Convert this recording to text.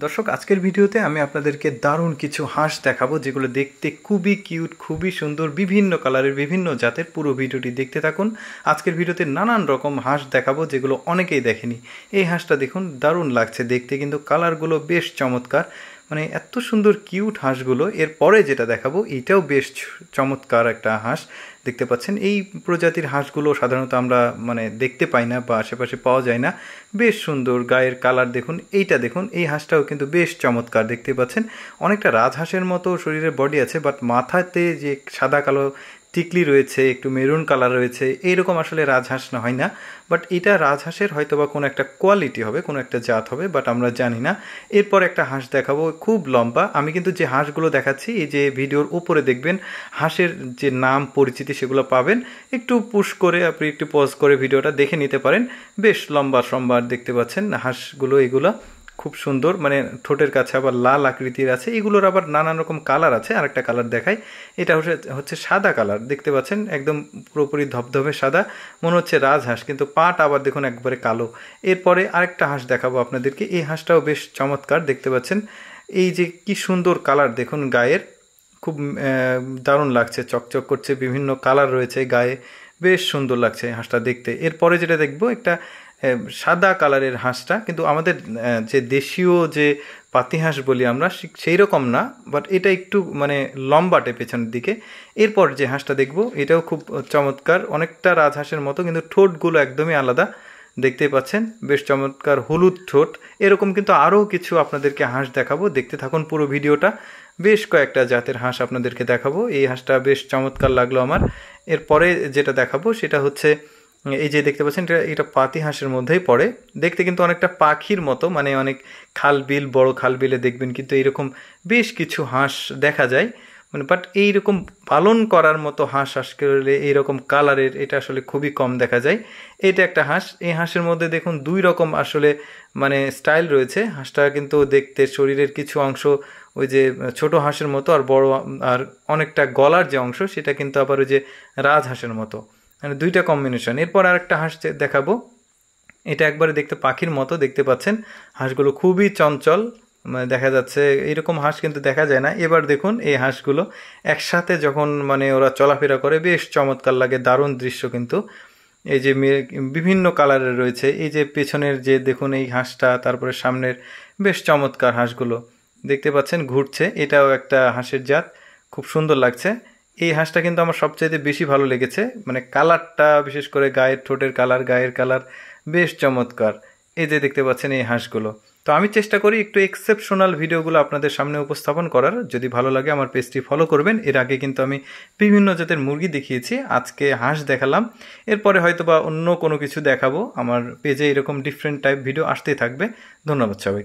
দর্শক আজকের ভিডিওতে আমি আপনাদেরকে দারুণ কিছু হাঁস দেখাবো যেগুলো দেখতে খুবই কিউট, খুবই সুন্দর, বিভিন্ন কালারের, বিভিন্ন জাতের। পুরো ভিডিওটি দেখতে থাকুন। আজকের ভিডিওতে নানান রকম হাঁস দেখাবো যেগুলো অনেকেই দেখেনি। এই হাঁসটা দেখুন, দারুণ লাগছে দেখতে, কিন্তু কালারগুলো বেশ চমৎকার, মানে এত সুন্দর কিউট হাঁসগুলো। এরপরে যেটা দেখাবো এটাও বেশ চমৎকার একটা হাঁস। দেখতে পাচ্ছেন এই প্রজাতির হাঁসগুলো সাধারণত আমরা দেখতে পাই না বা আশেপাশে পাওয়া যায় না। বেশ সুন্দর গায়ের কালার দেখুন, এইটা দেখুন, এই হাঁসটাও কিন্তু বেশ চমৎকার। দেখতে পাচ্ছেন অনেকটা রাজহাঁসের মতো শরীরের বডি আছে, বাট মাথাতে যে সাদা কালো টিকলি রয়েছে, একটু মেরুন কালার রয়েছে, এইরকম আসলে রাজহাঁস না হয় না। বাট এটা রাজহাঁসের হয়তো বা কোনো একটা কোয়ালিটি হবে, কোনো একটা জাত হবে, বাট আমরা জানি না। এরপর একটা হাঁস দেখাবো খুব লম্বা। আমি কিন্তু যে হাঁসগুলো দেখাচ্ছি এই যে ভিডিওর উপরে দেখবেন হাঁসের যে নাম পরিচিতি সেগুলো পাবেন। একটু পুশ করে আপনি একটু পজ করে ভিডিওটা দেখে নিতে পারেন। বেশ লম্বা সম্বার দেখতে পাচ্ছেন হাঁসগুলো। এগুলো খুব সুন্দর, ঠোঁটের কাছে আবার লাল আকৃতির আছে। এগুলোর আবার নানান রকম কালার আছে। আরেকটা কালার দেখাই, এটা হচ্ছে সাদা কালার। দেখতে পাচ্ছেন একদম পুরোপুরি ধবধবে সাদা, মনে হচ্ছে রাজহাঁস, কিন্তু পাট আবার দেখুন একবারে কালো। এরপরে আরেকটা হাঁস দেখাবো আপনাদেরকে। এই হাঁসটাও বেশ চমৎকার। দেখতে পাচ্ছেন এই যে কি সুন্দর কালার দেখুন গায়ের, খুব দারুণ লাগছে, চকচক করছে, বিভিন্ন কালার রয়েছে গায়ে, বেশ সুন্দর লাগছে হাঁসটা দেখতে। এরপরে যেটা দেখবো একটা সাদা কালারের হাঁসটা, কিন্তু আমাদের যে দেশীয় যে পাতি হাঁস বলি আমরা সেই রকম না, বাট এটা একটু লম্বাটে পেছনের দিকে। এরপর যে হাঁসটা দেখবো এটাও খুব চমৎকার, অনেকটা রাজহাঁসের মতো, কিন্তু ঠোঁটগুলো একদমই আলাদা। দেখতেই পাচ্ছেন বেশ চমৎকার হলুদ ঠোঁট। এরকম কিন্তু আরও কিছু আপনাদেরকে হাঁস দেখাবো, দেখতে থাকুন পুরো ভিডিওটা। বেশ কয়েকটা জাতের হাঁস আপনাদেরকে দেখাবো। এই হাঁসটা বেশ চমৎকার লাগলো আমার। এরপরে যেটা দেখাবো সেটা হচ্ছে এই যে দেখতে পাচ্ছেন এটা পাতি হাঁসের মধ্যেই পড়ে। দেখতে কিন্তু অনেকটা পাখির মতো, অনেক খালবিল, বড় খালবিলে দেখবেন কিন্তু এইরকম বেশ কিছু হাঁস দেখা যায়, বাট এইরকম পালন করার মতো হাঁস আসলে এইরকম কালারের এটা আসলে খুবই কম দেখা যায়। এটা একটা হাঁস। এই হাঁসের মধ্যে দেখুন দুই রকম আসলে স্টাইল রয়েছে। হাঁসটা কিন্তু দেখতে শরীরের কিছু অংশ ওই যে ছোট হাঁসের মতো, আর বড় আর অনেকটা গলার যে অংশ সেটা কিন্তু আবার ওই যে রাজহাঁসের মতো, দুইটা কম্বিনেশন। এরপর আরেকটা হাঁস দেখাবো, এটা একবারে দেখতে পাখির মতো। দেখতে পাচ্ছেন হাঁসগুলো খুবই চঞ্চল, দেখা যাচ্ছে এরকম হাঁস কিন্তু দেখা যায় না। এবার দেখুন এই হাঁসগুলো একসাথে যখন ওরা চলাফেরা করে বেশ চমৎকার লাগে, দারুণ দৃশ্য কিন্তু। এই যে বিভিন্ন কালারের রয়েছে, এই যে পেছনের যে দেখুন এই হাঁসটা, তারপরে সামনের, বেশ চমৎকার হাঁসগুলো দেখতে পাচ্ছেন ঘুরছে। এটাও একটা হাঁসের জাত, খুব সুন্দর লাগছে। এই হাঁসটা কিন্তু আমার সবচাইতে বেশি ভালো লেগেছে, কালারটা, বিশেষ করে গায়ের ঠোঁটের কালার, গায়ের কালার বেশ চমৎকার। এই যে দেখতে পাচ্ছেন এই হাঁসগুলো। তো আমি চেষ্টা করি একটু এক্সেপশনাল ভিডিওগুলো আপনাদের সামনে উপস্থাপন করার। যদি ভালো লাগে আমার পেজটি ফলো করবেন। এর আগে কিন্তু আমি বিভিন্ন জাতের মুরগি দেখিয়েছি, আজকে হাঁস দেখালাম। এরপরে হয়তোবা অন্য কোনো কিছু দেখাবো। আমার পেজে এরকম ডিফারেন্ট টাইপ ভিডিও আসতেই থাকবে। ধন্যবাদ সবাই।